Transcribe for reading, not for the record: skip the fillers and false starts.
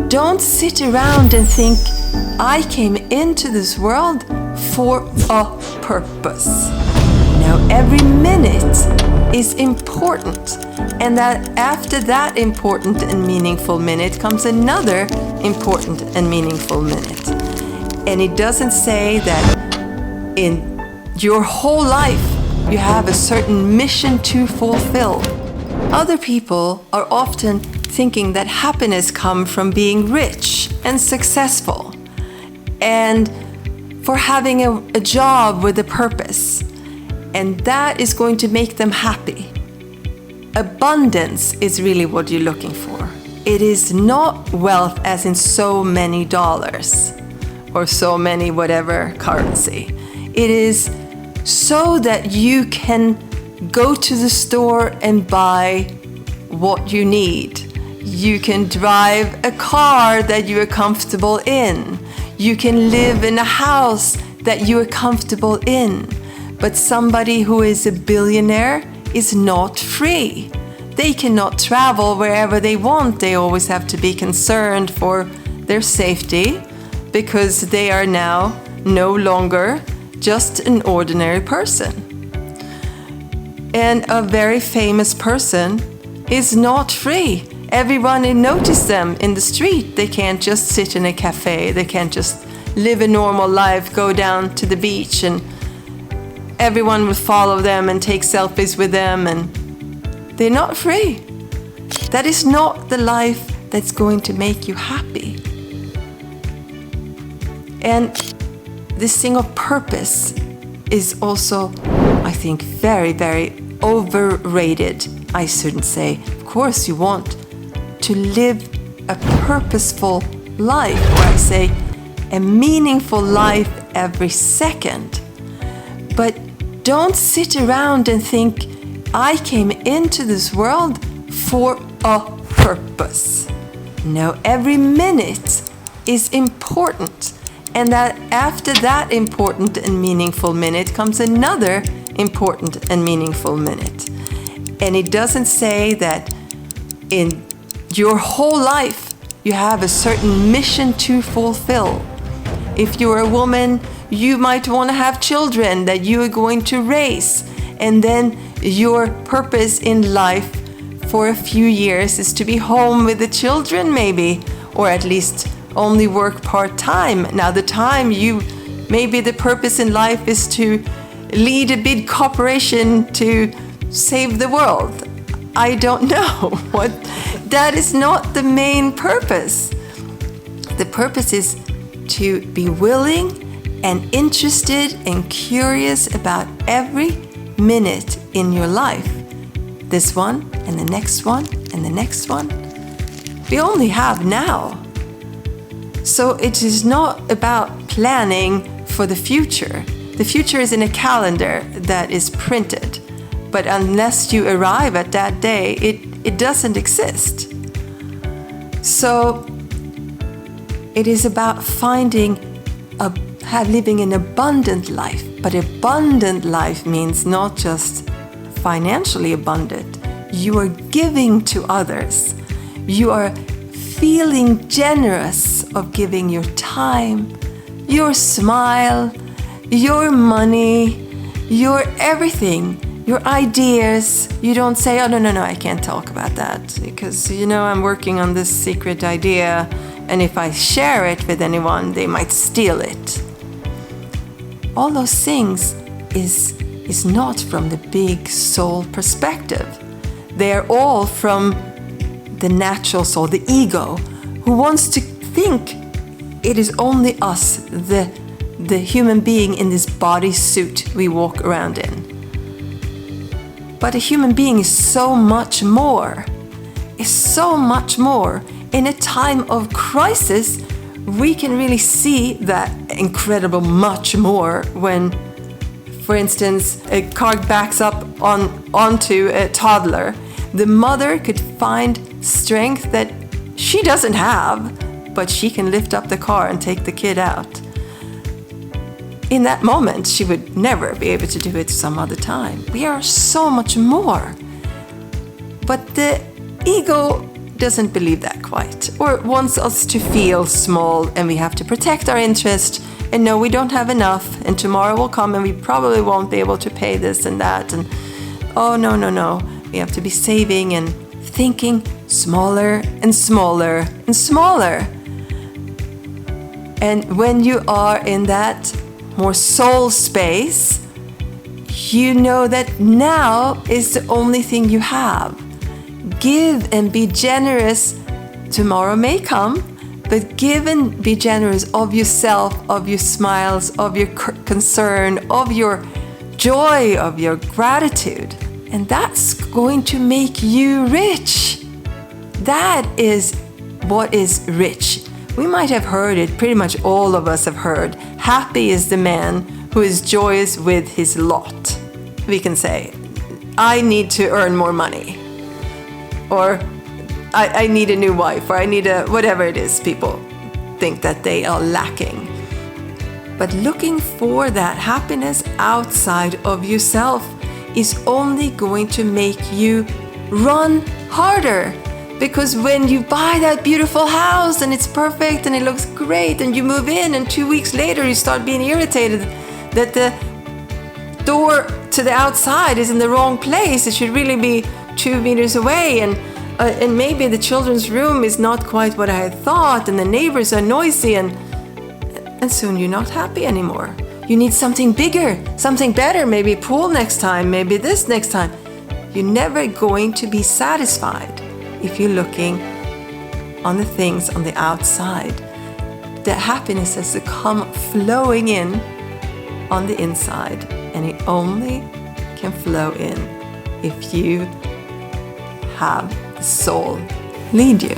don't sit around and think, I came into this world for a purpose. Now, every minute is important, and that after that important and meaningful minute comes another important and meaningful minute. And it doesn't say that in your whole life you have a certain mission to fulfill. Other people are often thinking that happiness comes from being rich and successful and for having a job with a purpose, and that is going to make them happy. Abundance is really what you're looking for. It is not wealth as in so many dollars or so many whatever currency. It is so that you can go to the store and buy what you need. You can drive a car that you are comfortable in. You can live in a house that you are comfortable in. But somebody who is a billionaire is not free. They cannot travel wherever they want. They always have to be concerned for their safety because they are now no longer just an ordinary person. And a very famous person is not free. Everyone notices them in the street. They can't just sit in a cafe. They can't just live a normal life, go down to the beach, and everyone will follow them and take selfies with them, and they're not free. That is not the life that's going to make you happy. And this thing of purpose is also, I think, very, very overrated. I shouldn't say. Of course, you want to live a purposeful life, or I say a meaningful life every second. But don't sit around and think, I came into this world for a purpose. No, every minute is important. And that after that important and meaningful minute comes another important and meaningful minute. And it doesn't say that in your whole life you have a certain mission to fulfill. If you're a woman, you might want to have children that you are going to raise, and then your purpose in life for a few years is to be home with the children maybe, or at least only work part-time. Now maybe the purpose in life is to lead a big corporation to save the world. I don't know. That is not the main purpose. The purpose is to be willing and interested and curious about every minute in your life. This one and the next one and the next one. We only have now. So it is not about planning for the future. The future is in a calendar that is printed. But unless you arrive at that day, it doesn't exist. So it is about living an abundant life. But abundant life means not just financially abundant. You are giving to others. You are feeling generous of giving your time, your smile, your money, your everything, your ideas. You don't say, oh, no, I can't talk about that because, I'm working on this secret idea, and if I share it with anyone, they might steal it. All those things is not from the big soul perspective. They are all from the natural soul, the ego, who wants to think it is only us, the human being in this body suit we walk around in. But a human being is so much more. Is so much more. In a time of crisis, we can really see that incredible much more when, for instance, a car backs up onto a toddler. The mother could find strength that she doesn't have, but she can lift up the car and take the kid out. In that moment, she would never be able to do it some other time. We are so much more. But the ego doesn't believe that quite, or wants us to feel small and we have to protect our interest and know we don't have enough and tomorrow will come and we probably won't be able to pay this and that, and oh no, we have to be saving and thinking smaller and smaller and smaller. And when you are in that more soul space, you know that now is the only thing you have. Give and be generous. Tomorrow may come, but give and be generous of yourself, of your smiles, of your concern, of your joy, of your gratitude. And that's going to make you rich. That is what is rich. We might have heard it, pretty much all of us have heard. Happy is the man who is joyous with his lot. We can say, I need to earn more money. Or I need a new wife, or I need whatever it is people think that they are lacking. But looking for that happiness outside of yourself is only going to make you run harder. Because when you buy that beautiful house and it's perfect and it looks great and you move in and 2 weeks later you start being irritated that the door to the outside is in the wrong place. It should really be 2 meters away, and maybe the children's room is not quite what I had thought, and the neighbors are noisy, and soon you're not happy anymore. You need something bigger, something better, maybe a pool next time, maybe this next time. You're never going to be satisfied if you're looking on the things on the outside. The happiness has to come flowing in on the inside, and it only can flow in if you have the soul lead you.